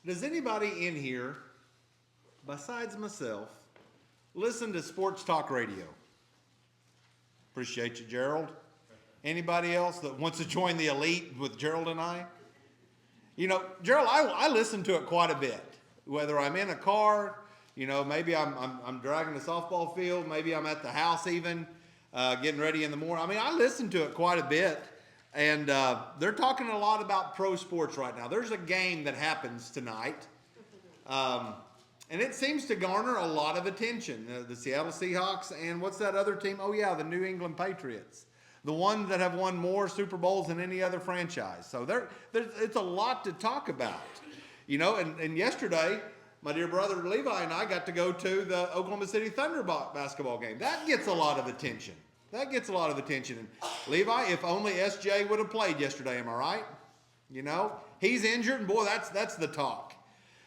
Does anybody in here, besides myself, listen to sports talk radio? Appreciate you, Gerald. Anybody else that wants to join the elite with Gerald and I? You know, Gerald, I listen to it quite a bit. Whether I'm in a car, maybe I'm dragging the softball field, maybe I'm at the house even, getting ready in the morning. I mean, I listen to it quite a bit. And they're talking a lot about pro sports right now. There's a game that happens tonight. And it seems to garner a lot of attention. The Seattle Seahawks and what's that other team? Oh, yeah, the New England Patriots. The ones that have won more Super Bowls than any other franchise. So it's a lot to talk about. And yesterday, my dear brother Levi and I got to go to the Oklahoma City Thunder basketball game. That gets a lot of attention. And Levi, if only SJ would have played yesterday, am I right? He's injured, and boy, that's the talk.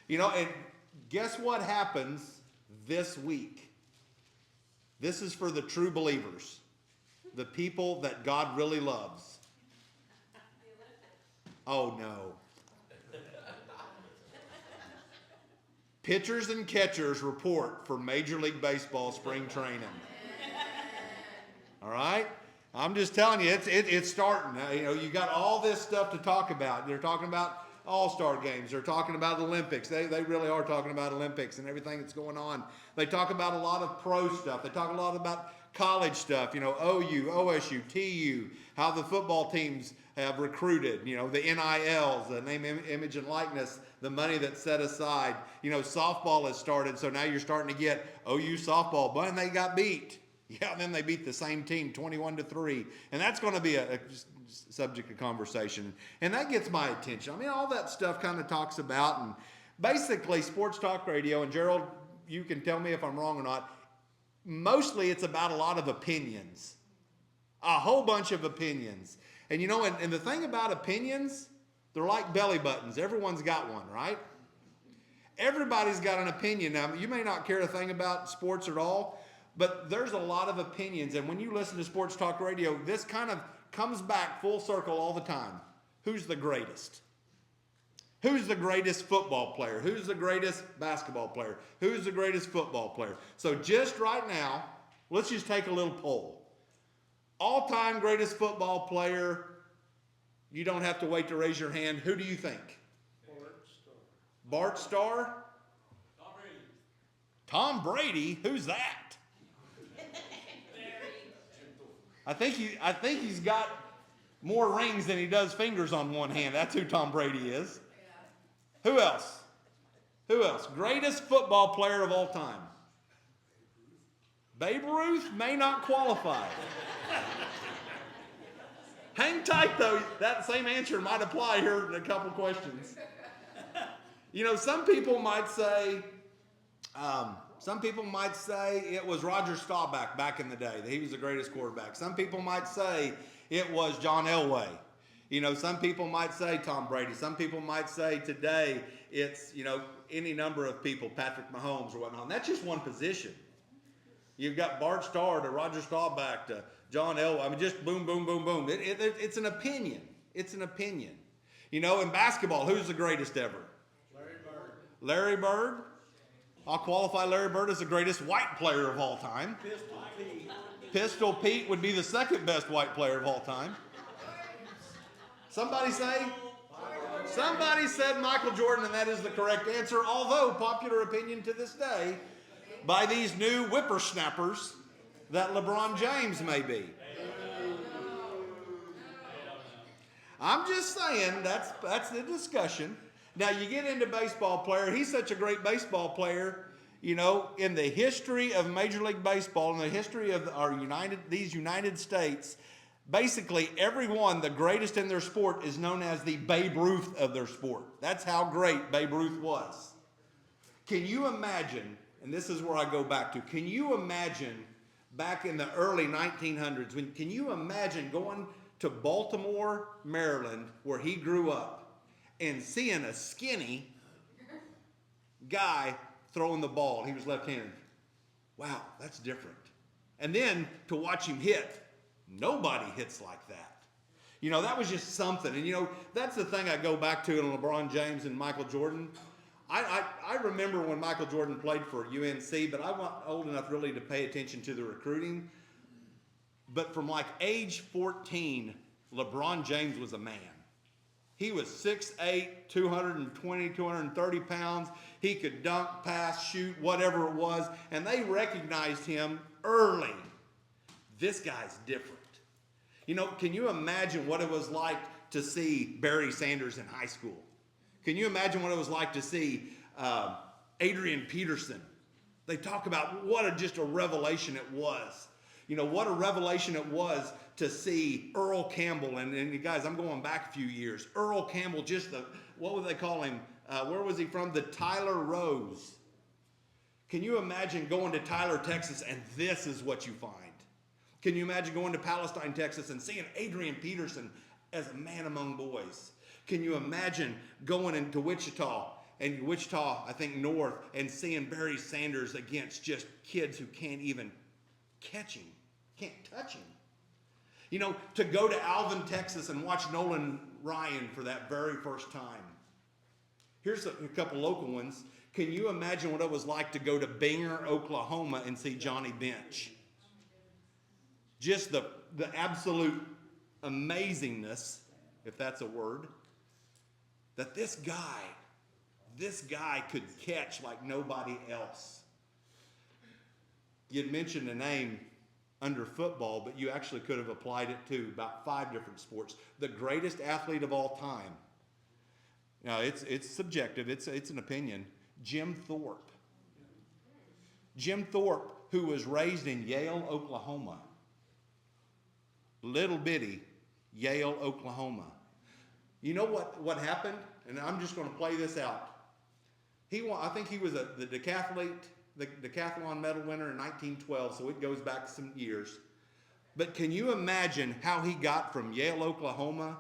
And guess what happens this week? This is for the true believers, the people that God really loves. Oh, no. Pitchers and catchers report for Major League Baseball spring training. All right? I'm just telling you, it's starting. You got all this stuff to talk about. They're talking about all-star games. They're talking about Olympics. They really are talking about Olympics and everything that's going on. They talk about a lot of pro stuff. They talk a lot about college stuff, OU, OSU, TU, how the football teams have recruited, the NILs, the name, image, and likeness, the money that's set aside. Softball has started, so now you're starting to get OU softball, but they got beat. Yeah, and then they beat the same team 21-3. And that's going to be a subject of conversation. And that gets my attention. I mean, all that stuff kind of talks about, and basically sports talk radio, and Gerald, you can tell me if I'm wrong or not, mostly it's about a lot of opinions. A whole bunch of opinions. And and the thing about opinions, they're like belly buttons. Everyone's got one, right? Everybody's got an opinion. Now, you may not care a thing about sports at all, but there's a lot of opinions, and when you listen to sports talk radio, this kind of comes back full circle all the time. Who's the greatest? Who's the greatest football player? Who's the greatest basketball player? Who's the greatest football player? So just right now, let's just take a little poll. All-time greatest football player, you don't have to wait to raise your hand. Who do you think? Bart Starr? Tom Brady. Tom Brady? Who's that? I think he's got more rings than he does fingers on one hand. That's who Tom Brady is. Yeah. Who else? Greatest football player of all time. Babe Ruth may not qualify. Hang tight though. That same answer might apply here in a couple questions. Some people might say. Some people might say it was Roger Staubach back in the day, that he was the greatest quarterback. Some people might say it was John Elway. Some people might say Tom Brady. Some people might say today it's, any number of people, Patrick Mahomes or whatnot. And that's just one position. You've got Bart Starr to Roger Staubach to John Elway. I mean, just boom, boom, boom, boom. It's an opinion. It's an opinion. In basketball, who's the greatest ever? Larry Bird. Larry Bird? I'll qualify Larry Bird as the greatest white player of all time. Pistol Pete. Pistol Pete would be the second best white player of all time. Somebody said Michael Jordan, and that is the correct answer, although popular opinion to this day by these new whippersnappers that LeBron James may be. I'm just saying that's the discussion. Now, you get into baseball player. He's such a great baseball player, in the history of Major League Baseball, in the history of these United States, basically everyone, the greatest in their sport, is known as the Babe Ruth of their sport. That's how great Babe Ruth was. Can you imagine, and this is where I go back to, can you imagine back in the early 1900s, can you imagine going to Baltimore, Maryland, where he grew up, and seeing a skinny guy throwing the ball? He was left-handed. Wow, that's different. And then to watch him hit, nobody hits like that. That was just something. And, that's the thing I go back to in LeBron James and Michael Jordan. I remember when Michael Jordan played for UNC, but I wasn't old enough really to pay attention to the recruiting. But from like age 14, LeBron James was a man. He was 6'8", 220, 230 pounds. He could dunk, pass, shoot, whatever it was. And they recognized him early. This guy's different. You know, can you imagine what it was like to see Barry Sanders in high school? Can you imagine what it was like to see Adrian Peterson? They talk about just a revelation it was. You know, what a revelation it was to see Earl Campbell. And you guys, I'm going back a few years. Earl Campbell, what would they call him? Where was he from? The Tyler Rose. Can you imagine going to Tyler, Texas, and this is what you find? Can you imagine going to Palestine, Texas, and seeing Adrian Peterson as a man among boys? Can you imagine going into Wichita, I think north, and seeing Barry Sanders against just kids who can't even catch him, can't touch him? You know, to go to Alvin, Texas, and watch Nolan Ryan for that very first time. Here's a couple local ones. Can you imagine what it was like to go to Binger, Oklahoma, and see Johnny Bench? Just the absolute amazingness, if that's a word, that this guy could catch like nobody else. You'd mentioned a name under football, but you actually could have applied it to about 5 different sports. The greatest athlete of all time. Now, it's subjective. It's an opinion. Jim Thorpe. Jim Thorpe, who was raised in Yale, Oklahoma. Little bitty Yale, Oklahoma. You know what happened? And I'm just going to play this out. I think he was the decathlon medal winner in 1912, so it goes back some years. But can you imagine how he got from Yale, Oklahoma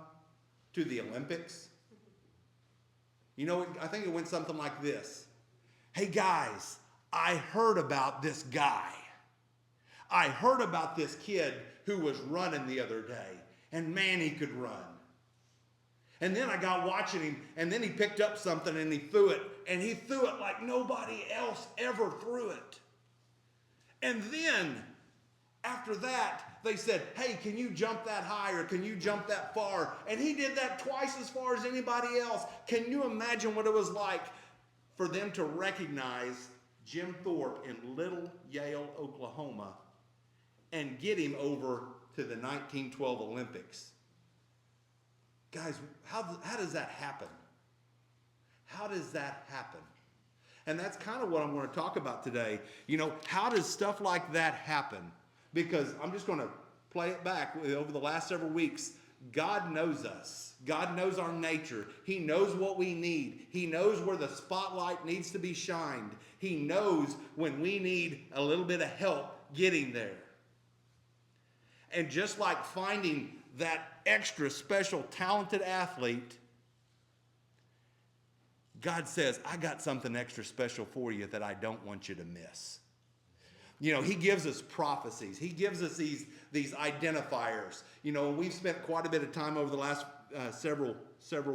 to the Olympics? You know, I think it went something like this. Hey guys, I heard about this guy. I heard about this kid who was running the other day, and man, he could run. And then I got watching him, and then he picked up something and he threw it like nobody else ever threw it. And then, after that, they said, hey, can you jump that high or can you jump that far? And he did that twice as far as anybody else. Can you imagine what it was like for them to recognize Jim Thorpe in Little Yale, Oklahoma, and get him over to the 1912 Olympics? Guys, how does that happen? How does that happen? And that's kind of what I'm going to talk about today. You know, how does stuff like that happen? Because I'm just going to play it back over the last several weeks. God knows us. God knows our nature. He knows what we need. He knows where the spotlight needs to be shined. He knows when we need a little bit of help getting there. And just like finding that extra special talented athlete, God says, I got something extra special for you that I don't want you to miss. You know, he gives us prophecies. He gives us these identifiers. You know, we've spent quite a bit of time over the last several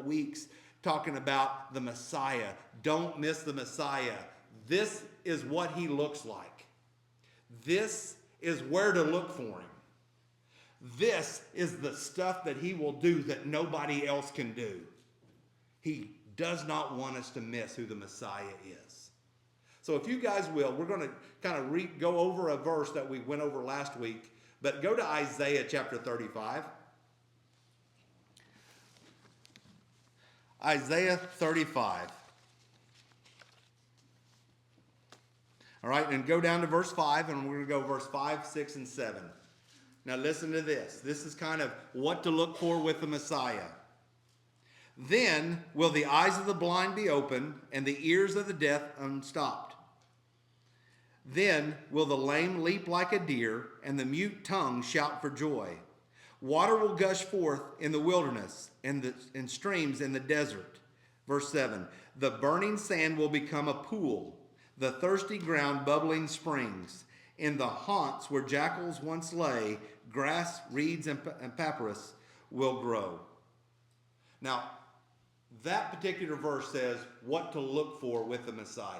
weeks talking about the Messiah. Don't miss the Messiah. This is what he looks like. This is where to look for him. This is the stuff that he will do that nobody else can do. He does not want us to miss who the Messiah is. So if you guys will, we're going to kind of go over a verse that we went over last week, but go to Isaiah chapter 35. Isaiah 35. All right, and go down to verse 5, and we're going to go verse 5, 6, and 7. Now listen to this. This is kind of what to look for with the Messiah. Then will the eyes of the blind be opened, and the ears of the deaf unstopped. Then will the lame leap like a deer, and the mute tongue shout for joy. Water will gush forth in the wilderness, and streams in the desert. Verse 7, the burning sand will become a pool, the thirsty ground bubbling springs. In the haunts where jackals once lay, grass, reeds, and papyrus will grow. Now, That particular verse says what to look for with the Messiah.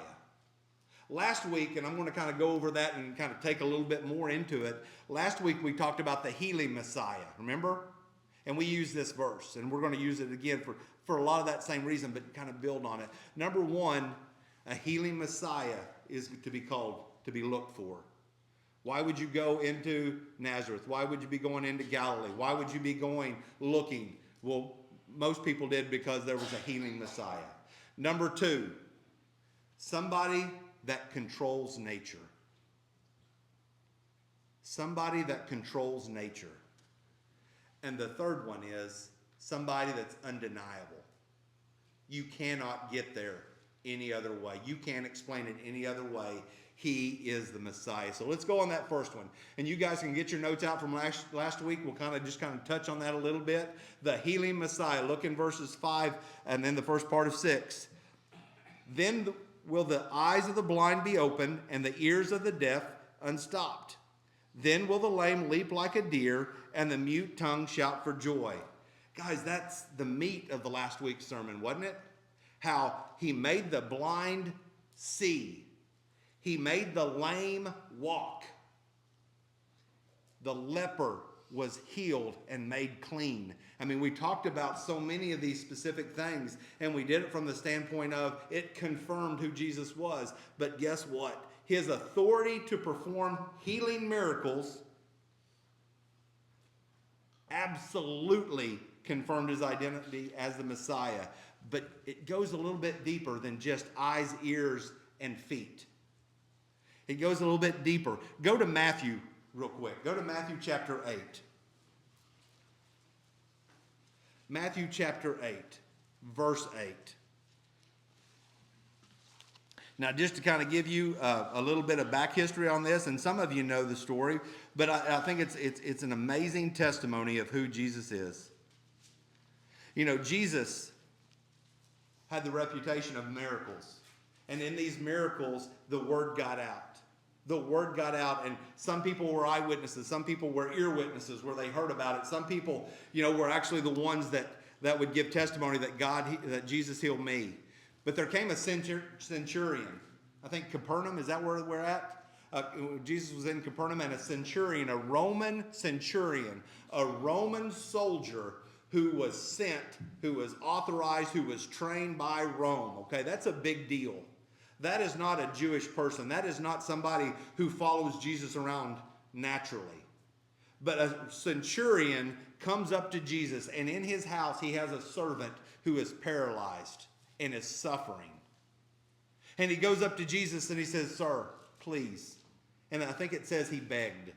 Last week, and I'm going to kind of go over that and kind of take a little bit more into it. Last week we talked about the healing Messiah, remember? And we used this verse, and we're going to use it again for a lot of that same reason, but kind of build on it. Number one, a healing Messiah is to be called, to be looked for. Why would you go into Nazareth? Why would you be going into Galilee? Why would you be going looking? Well, most people did because there was a healing Messiah. Number two, somebody that controls nature. Somebody that controls nature. And the third one is somebody that's undeniable. You cannot get there any other way. You can't explain it any other way. He is the Messiah. So let's go on that first one. And you guys can get your notes out from last week. We'll kind of touch on that a little bit. The healing Messiah. Look in verses 5 and then the first part of 6. Then will the eyes of the blind be opened and the ears of the deaf unstopped. Then will the lame leap like a deer and the mute tongue shout for joy. Guys, that's the meat of the last week's sermon, wasn't it? How he made the blind see. He made the lame walk. The leper was healed and made clean. I mean, we talked about so many of these specific things, and we did it from the standpoint of it confirmed who Jesus was. But guess what? His authority to perform healing miracles absolutely confirmed his identity as the Messiah. But it goes a little bit deeper than just eyes, ears, and feet. It goes a little bit deeper. Go to Matthew real quick. Go to Matthew chapter 8. Matthew chapter 8, verse 8. Now, just to kind of give you a little bit of back history on this, and some of you know the story, but I think it's an amazing testimony of who Jesus is. You know, Jesus had the reputation of miracles. And in these miracles, the word got out. The word got out, and some people were eyewitnesses. Some people were ear witnesses where they heard about it. Some people, were actually the ones that would give testimony that Jesus healed me. But there came a centurion. I think Capernaum, is that where we're at? Jesus was in Capernaum, and a centurion, a Roman centurion, a Roman soldier who was sent, who was authorized, who was trained by Rome. Okay, that's a big deal. That is not a Jewish person. That is not somebody who follows Jesus around naturally. But a centurion comes up to Jesus, and in his house he has a servant who is paralyzed and is suffering. And he goes up to Jesus and he says, "Sir, please." And I think it says he begged.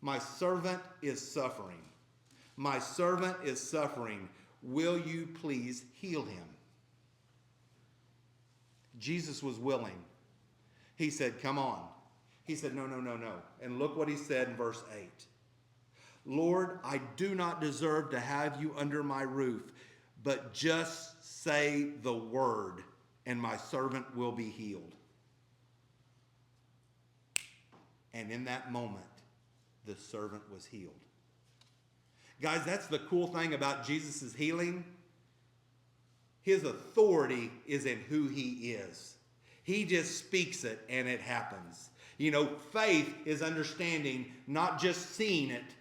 "My servant is suffering. My servant is suffering. Will you please heal him?" Jesus was willing. He said, "Come on." He said, No. And look what he said in verse 8. "Lord, I do not deserve to have you under my roof, but just say the word, and my servant will be healed." And in that moment, the servant was healed. Guys, that's the cool thing about Jesus' healing. His authority is in who he is. He just speaks it and it happens. Faith is understanding, not just seeing it,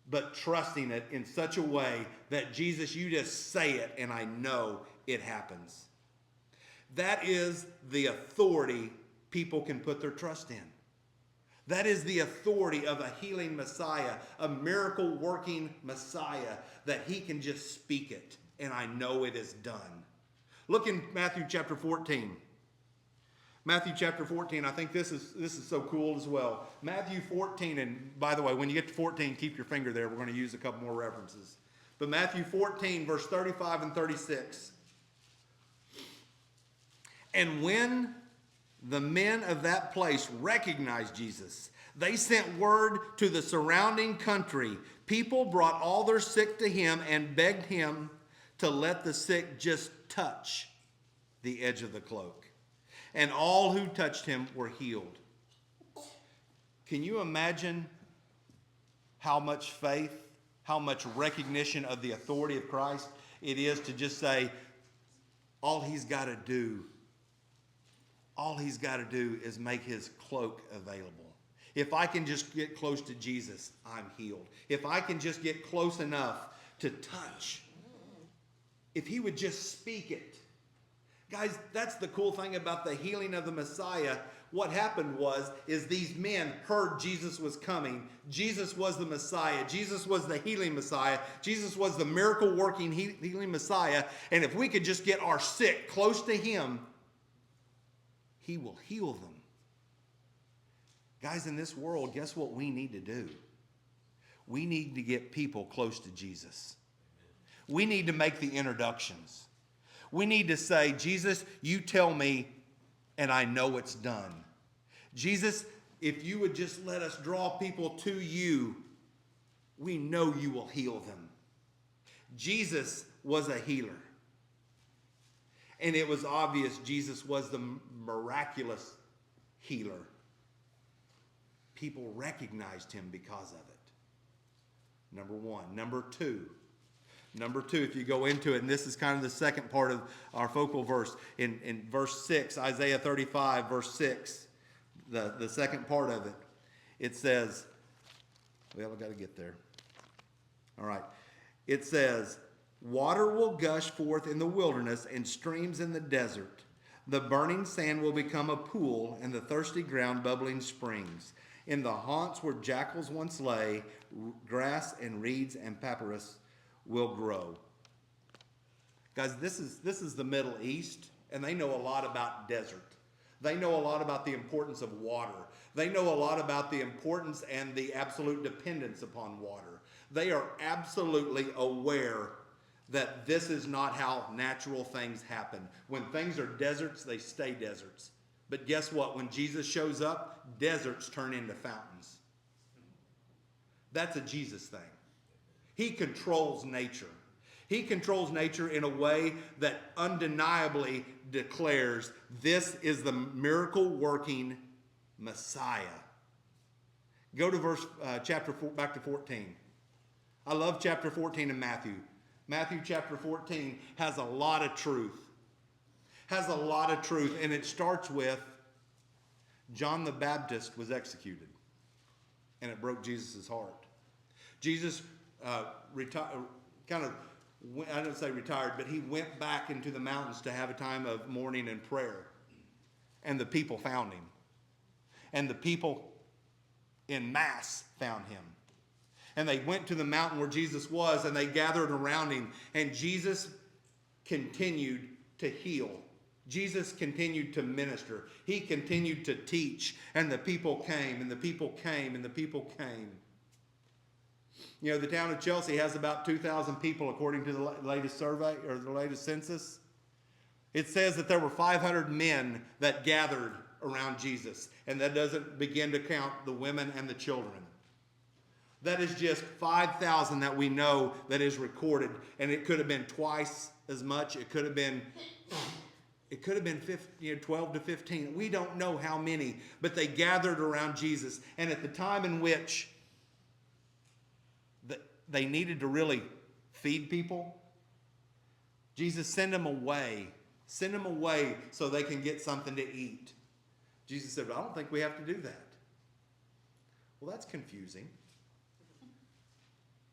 but trusting it in such a way that Jesus, you just say it and I know it happens. That is the authority people can put their trust in. That is the authority of a healing Messiah, a miracle working Messiah, that he can just speak it and I know it is done. Look in Matthew chapter 14. Matthew chapter 14, I think this is so cool as well. Matthew 14, and by the way, when you get to 14, keep your finger there. We're going to use a couple more references. But Matthew 14, verse 35 and 36. "And when the men of that place recognized Jesus, they sent word to the surrounding country. People brought all their sick to him and begged him to let the sick just touch the edge of the cloak. And all who touched him were healed." Can you imagine how much faith, how much recognition of the authority of Christ? It is to just say, all he's got to do is make his cloak available. If I can just get close to Jesus, I'm healed. If I can just get close enough to touch, if he would just speak it. Guys, that's the cool thing about the healing of the Messiah. What happened is these men heard Jesus was coming. Jesus was the Messiah. Jesus was the healing Messiah. Jesus was the miracle working healing Messiah. And if we could just get our sick close to him, he will heal them. Guys, in this world, guess what we need to do? We need to get people close to Jesus. We need to make the introductions. We need to say, Jesus, you tell me, and I know it's done. Jesus, if you would just let us draw people to you, we know you will heal them. Jesus was a healer. And it was obvious Jesus was the miraculous healer. People recognized him because of it. Number one. Number two, if you go into it, and this is kind of the second part of our focal verse, in verse 6, Isaiah 35, verse 6, the second part of it, it says, well, I've got to get there. All right. It says, water will gush forth in the wilderness and streams in the desert. The burning sand will become a pool, and the thirsty ground bubbling springs. In the haunts where jackals once lay, grass and reeds and papyrus will grow. Guys, this is the Middle East, and they know a lot about desert. They know a lot about the importance of water. They know a lot about the importance and the absolute dependence upon water. They are absolutely aware that this is not how natural things happen. When things are deserts, they stay deserts. But guess what? When Jesus shows up, deserts turn into fountains. That's a Jesus thing. He controls nature. He controls nature in a way that undeniably declares this is the miracle working Messiah. Go to chapter 4, back to 14. I love chapter 14 in Matthew. Matthew chapter 14 has a lot of truth. And it starts with John the Baptist was executed. And it broke Jesus' heart. Jesus I don't say retired, but he went back into the mountains to have a time of mourning and prayer. And the people found him. And the people in mass found him. And they went to the mountain where Jesus was, and they gathered around him. And Jesus continued to heal. Jesus continued to minister. He continued to teach. And the people came, and the people came, and the people came. You know, the town of Chelsea has about 2,000 people according to the latest survey or the latest census. It says that there were 500 men that gathered around Jesus. And that doesn't begin to count the women and the children. That is just 5,000 that we know that is recorded. And it could have been twice as much. It could have been 12 to 15. We don't know how many. But they gathered around Jesus. And at the time in which they needed to really feed people, Jesus sent them away. Send them away so they can get something to eat. Jesus said, I don't think we have to do that. Well, that's confusing.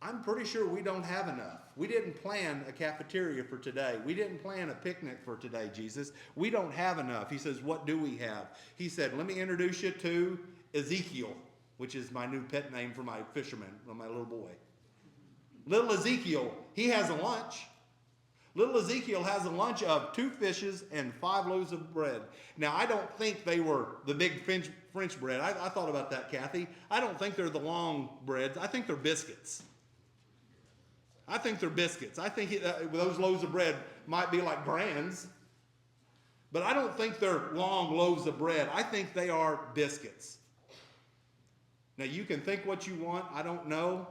I'm pretty sure we don't have enough. We didn't plan a cafeteria for today. We didn't plan a picnic for today, Jesus. We don't have enough. He says, what do we have? He said, let me introduce you to Ezekiel, which is my new pet name for my fisherman, for my little boy. Little Ezekiel, he has a lunch. Little Ezekiel has a lunch of 2 fishes and 5 loaves of bread. Now, I don't think they were the big French bread. I thought about that, Kathy. I don't think they're the long breads. I think they're biscuits. I think those loaves of bread might be like brands. But I don't think they're long loaves of bread. I think they are biscuits. Now, you can think what you want. I don't know.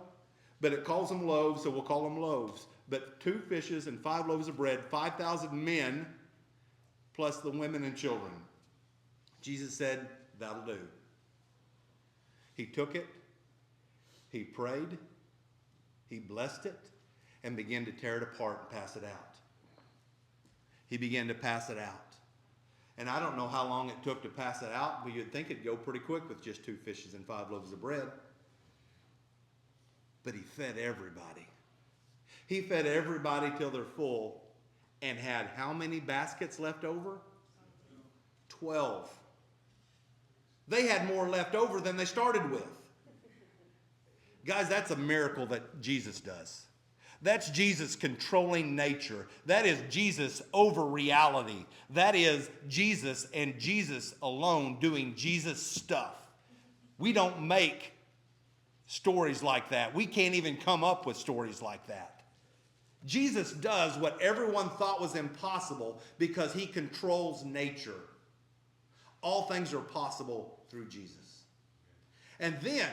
But it calls them loaves, so we'll call them loaves. But 2 fishes and 5 loaves of bread, 5,000 men, plus the women and children. Jesus said, that'll do. He took it, he prayed, he blessed it, and began to tear it apart and pass it out. He began to pass it out. And I don't know how long it took to pass it out, but you'd think it'd go pretty quick with just 2 fishes and 5 loaves of bread. But he fed everybody. He fed everybody till they're full and had how many baskets left over? 12. They had more left over than they started with. Guys, that's a miracle that Jesus does. That's Jesus controlling nature. That is Jesus over reality. That is Jesus and Jesus alone doing Jesus stuff. We don't make stories like that. We can't even come up with stories like that. Jesus does what everyone thought was impossible because he controls nature. All things are possible through Jesus. And then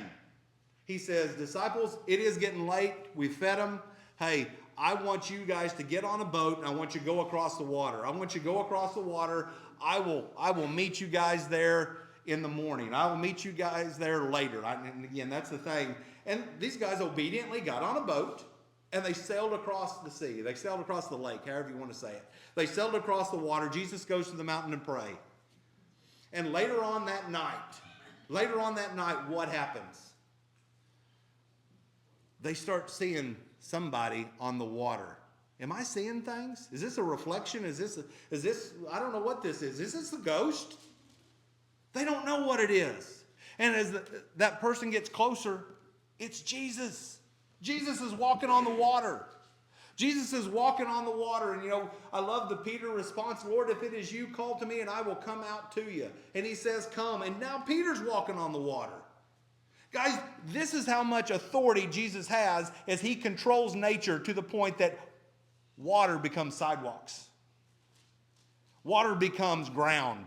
he says, disciples, it is getting late. We fed them. Hey, I want you guys to get on a boat and I want you to go across the water. I want you to go across the water. I will meet you guys there in the morning. I will meet you guys there later. And again, that's the thing. And these guys obediently got on a boat and they sailed across the sea. They sailed across the lake, however you want to say it. They sailed across the water. Jesus goes to the mountain and pray. And later on that night, what happens? They start seeing somebody on the water. Am I seeing things? Is this a reflection? Is this, I don't know what this is. Is this a ghost? They don't know what it is. And as that person gets closer, it's Jesus. Jesus is walking on the water. Jesus is walking on the water. And I love the Peter response, Lord, if it is you, call to me and I will come out to you. And he says, come. And now Peter's walking on the water. Guys, this is how much authority Jesus has as he controls nature to the point that water becomes sidewalks. Water becomes ground.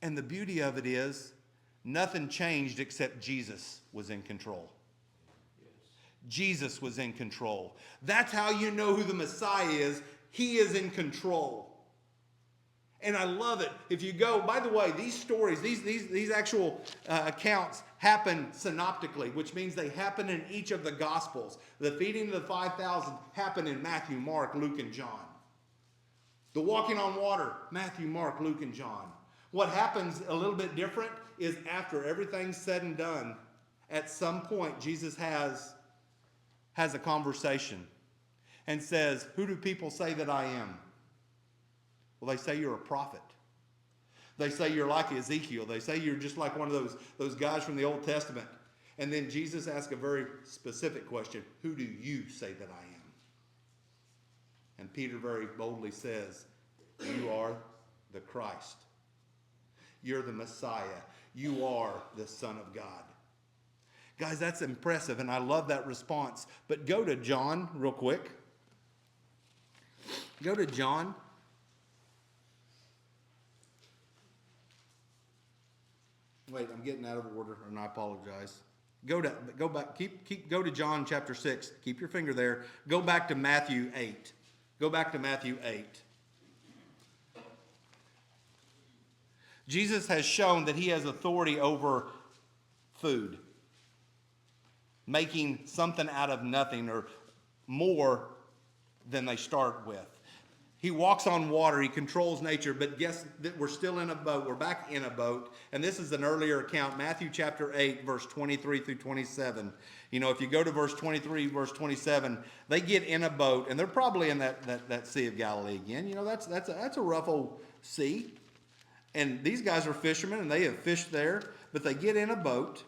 And the beauty of it is, nothing changed except Jesus was in control. Jesus was in control. That's how you know who the Messiah is. He is in control. And I love it. If you go, by the way, these stories, these actual accounts happen synoptically, which means they happen in each of the Gospels. The feeding of the 5,000 happened in Matthew, Mark, Luke, and John. The walking on water, Matthew, Mark, Luke, and John. What happens a little bit different is after everything's said and done, at some point Jesus has a conversation and says, who do people say that I am? Well, they say you're a prophet. They say you're like Ezekiel. They say you're just like one of those guys from the Old Testament. And then Jesus asks a very specific question. Who do you say that I am? And Peter very boldly says, you are the Christ. You're the Messiah. You are the Son of God. Guys, that's impressive, and I love that response. But go to John real quick. Go to John. Wait, I'm getting out of order, and I apologize. Go back. Go to John chapter 6. Keep your finger there. Go back to Matthew 8. Go back to Matthew 8. Jesus has shown that he has authority over food, making something out of nothing or more than they start with. He walks on water. He controls nature. But guess that we're still in a boat. We're back in a boat. And this is an earlier account, Matthew chapter 8, verse 23 through 27. If you go to verse 23, verse 27, they get in a boat. And they're probably in that Sea of Galilee again. That's a rough old sea. And these guys are fishermen, and they have fished there. But they get in a boat.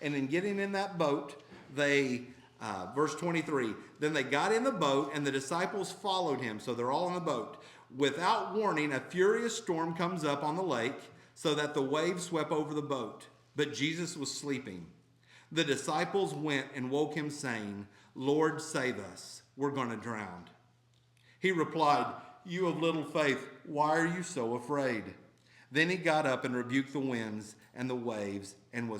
And in getting in that boat, verse 23, then they got in the boat and the disciples followed him. So they're all in the boat. Without warning, a furious storm comes up on the lake so that the waves swept over the boat. But Jesus was sleeping. The disciples went and woke him saying, Lord, save us. We're going to drown. He replied, you of little faith, why are you so afraid? Then he got up and rebuked the winds and the waves, and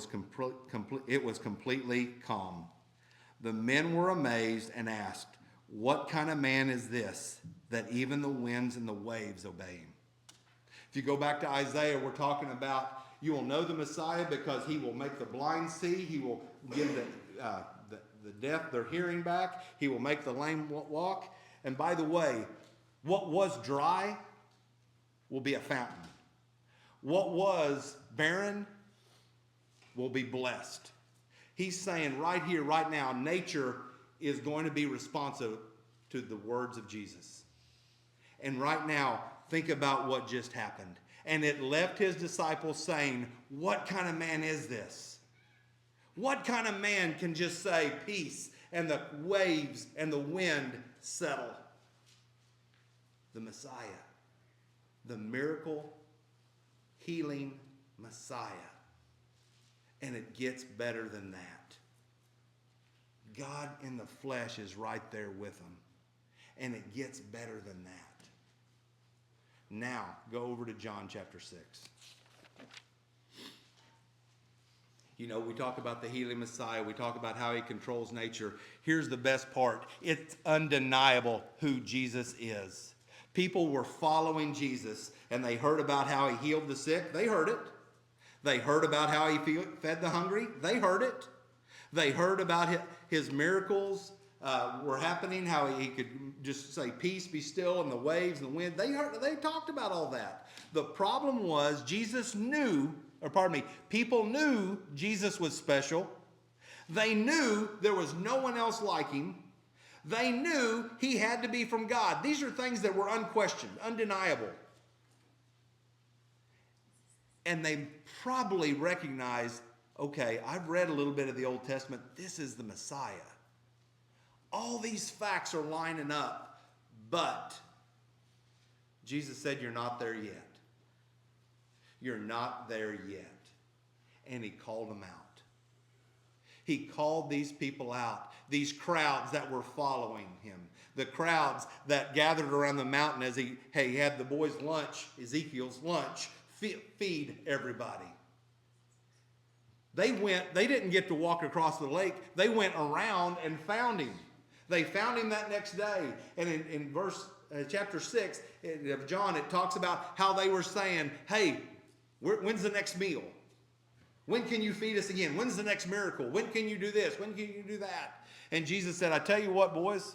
it was completely calm. The men were amazed and asked, what kind of man is this, that even the winds and the waves obey him? If you go back to Isaiah, we're talking about, you will know the Messiah because he will make the blind see. He will give deaf their hearing back. He will make the lame walk. And by the way, what was dry will be a fountain. What was barren will be blessed. He's saying right here, right now, nature is going to be responsive to the words of Jesus. And right now, think about what just happened. And it left his disciples saying, what kind of man is this? What kind of man can just say peace and the waves and the wind settle? The Messiah, the miracle healing Messiah. And it gets better than that. God in the flesh is right there with them. And it gets better than that. Now, go over to John chapter 6. You know, we talk about the healing Messiah. We talk about how he controls nature. Here's the best part. It's undeniable who Jesus is. People were following Jesus, and they heard about how he healed the sick. They heard it. They heard about how he fed the hungry. They heard it. They heard about his miracles were happening, how he could just say, peace, be still, and the waves and the wind. They talked about all that. The problem was people knew Jesus was special. They knew there was no one else like him. They knew he had to be from God. These are things that were unquestioned, undeniable. And they probably recognized, okay, I've read a little bit of the Old Testament. This is the Messiah. All these facts are lining up, but Jesus said, you're not there yet. You're not there yet. And he called them out. He called these people out, these crowds that were following him, the crowds that gathered around the mountain as he had the boys' lunch, Ezekiel's lunch, feed everybody. They didn't get to walk across the lake. They went around and found him. They found him that next day. And in chapter 6 of John, it talks about how they were saying, hey, when's the next meal? When can you feed us again? When's the next miracle? When can you do this? When can you do that? And Jesus said, I tell you what, boys.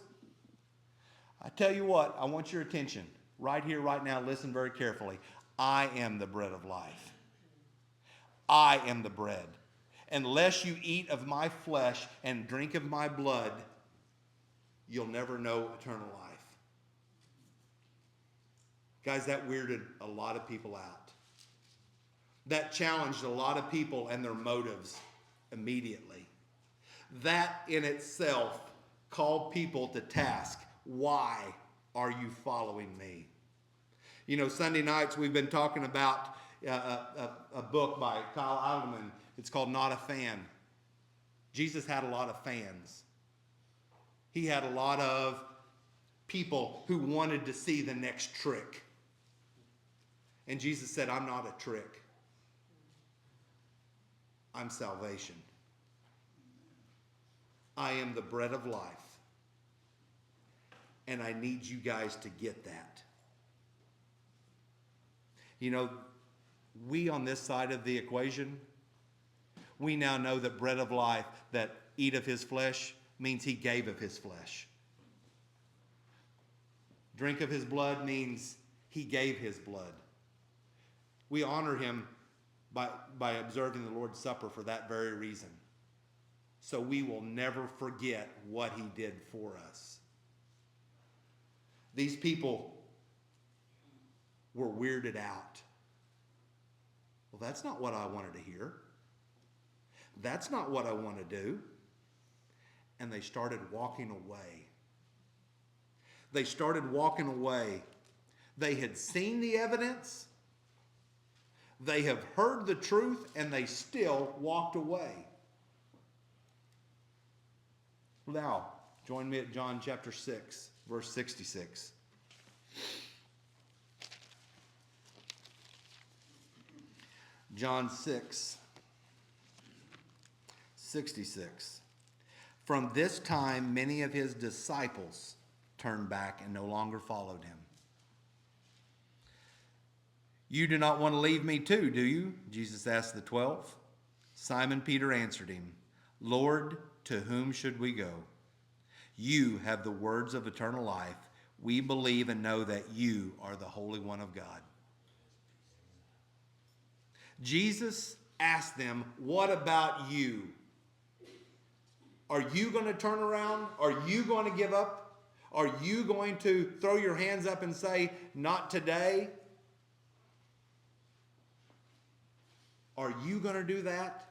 I tell you what, I want your attention. Right here, right now, listen very carefully. I am the bread of life. I am the bread. Unless you eat of my flesh and drink of my blood, you'll never know eternal life. Guys, that weirded a lot of people out. That challenged a lot of people and their motives immediately. That in itself called people to task. Why are you following me? You know, Sunday nights we've been talking about a book by Kyle Idleman. It's called Not a Fan. Jesus had a lot of fans. He had a lot of people who wanted to see the next trick. And Jesus said, I'm not a trick. I'm salvation. I am the bread of life. And I need you guys to get that. You know, we on this side of the equation, we now know that bread of life, that eat of his flesh, means he gave of his flesh. Drink of his blood means he gave his blood. We honor him by observing the Lord's Supper for that very reason. So we will never forget what he did for us. These people were weirded out. Well, that's not what I wanted to hear. That's not what I want to do. And they started walking away. They started walking away. They had seen the evidence. They have heard the truth, and they still walked away. Now, join me at John chapter 6, verse 66. John 6, 66. From this time, many of his disciples turned back and no longer followed him. You do not want to leave me too, do you? Jesus asked the 12. Simon Peter answered him, Lord, To whom should we go? You have the words of eternal life. We believe and know that you are the Holy One of God. Jesus asked them, what about you? Are you going to turn around? Are you going to give up? Are you going to throw your hands up and say, not today? Are you going to do that?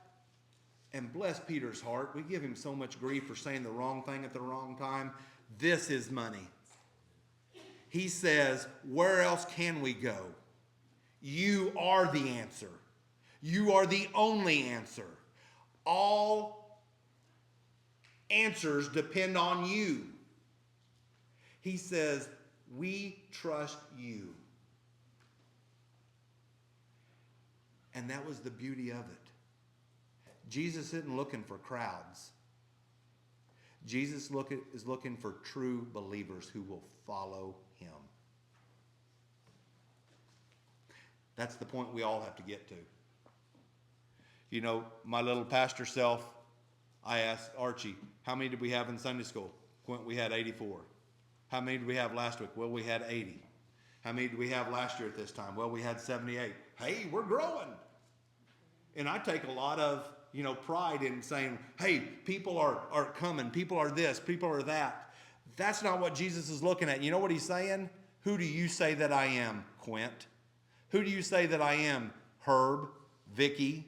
And bless Peter's heart. We give him so much grief for saying the wrong thing at the wrong time. This is money. He says, where else can we go? You are the answer. You are the only answer. All answers depend on you. He says, we trust you. And that was the beauty of it. Jesus isn't looking for crowds. Jesus is looking for true believers who will follow him. That's the point we all have to get to. You know, my little pastor self, I asked Archie, how many did we have in Sunday school? Quint, we had 84. How many did we have last week? Well, we had 80. How many did we have last year at this time? Well, we had 78. Hey, we're growing. And I take a lot of, pride in saying, hey, people are coming. People are this. People are that. That's not what Jesus is looking at. You know what he's saying? Who do you say that I am, Quint? Who do you say that I am, Herb, Vicky?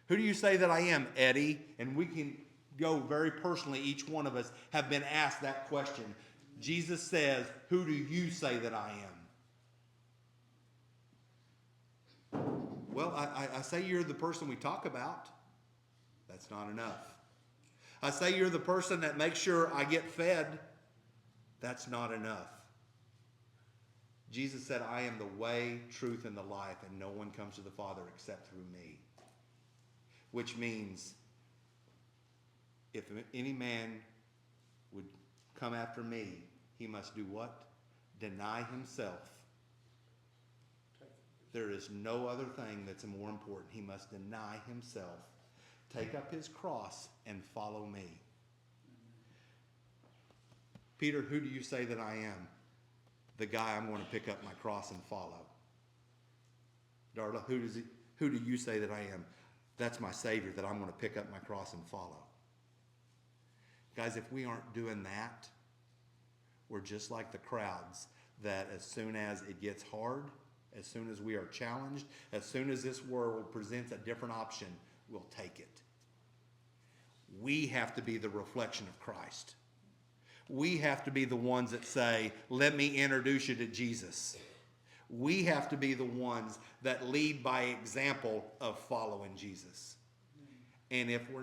Who do you say that I am, Eddie? And we can go very personally. Each one of us have been asked that question. Jesus says, who do you say that I am? Well, I say you're the person we talk about. That's not enough. I say you're the person that makes sure I get fed. That's not enough. Jesus said, I am the way, truth, and the life, and no one comes to the Father except through me. Which means, if any man would come after me, he must do what? Deny himself. There is no other thing that's more important. He must deny himself, take up his cross, and follow me. Peter, who do you say that I am? The guy I'm going to pick up my cross and follow. Darla, who do you say that I am? That's my Savior that I'm going to pick up my cross and follow. Guys, if we aren't doing that, we're just like the crowds that as soon as it gets hard, as soon as we are challenged, as soon as this world presents a different option, we'll take it. We have to be the reflection of Christ. We have to be the ones that say, let me introduce you to Jesus. We have to be the ones that lead by example of following Jesus. And if we're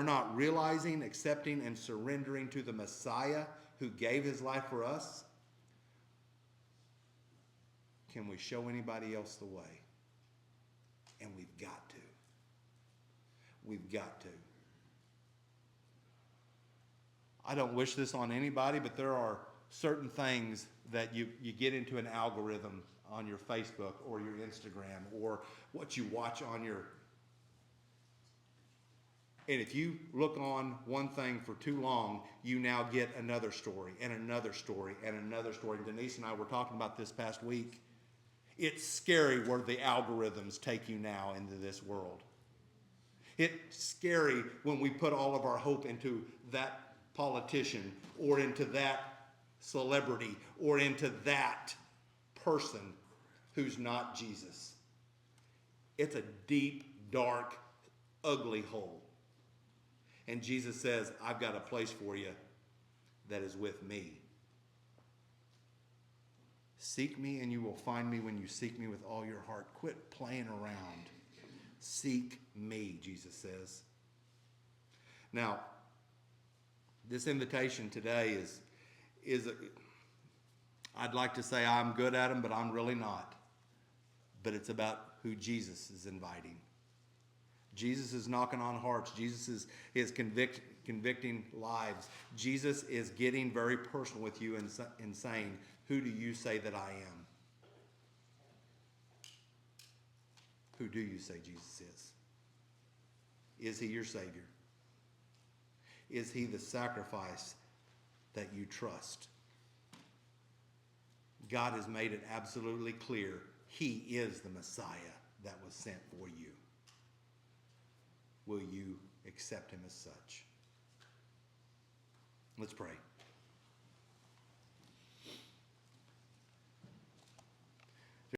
not realizing, accepting, and surrendering to the Messiah who gave his life for us, can we show anybody else the way? And we've got to. We've got to. I don't wish this on anybody, but there are certain things that you get into an algorithm on your Facebook or your Instagram or what you watch on your... And if you look on one thing for too long, you now get another story and another story and another story. And Denise and I were talking about this past week. It's scary where the algorithms take you now into this world. It's scary when we put all of our hope into that politician or into that celebrity or into that person who's not Jesus. It's a deep, dark, ugly hole. And Jesus says, I've got a place for you that is with me. Seek me and you will find me when you seek me with all your heart. Quit playing around. Seek me, Jesus says. Now, this invitation today I'd like to say I'm good at them, but I'm really not. But it's about who Jesus is inviting. Jesus is knocking on hearts. Jesus is convicting lives. Jesus is getting very personal with you and saying, who do you say that I am? Who do you say Jesus is? Is he your Savior? Is he the sacrifice that you trust? God has made it absolutely clear he is the Messiah that was sent for you. Will you accept him as such? Let's pray.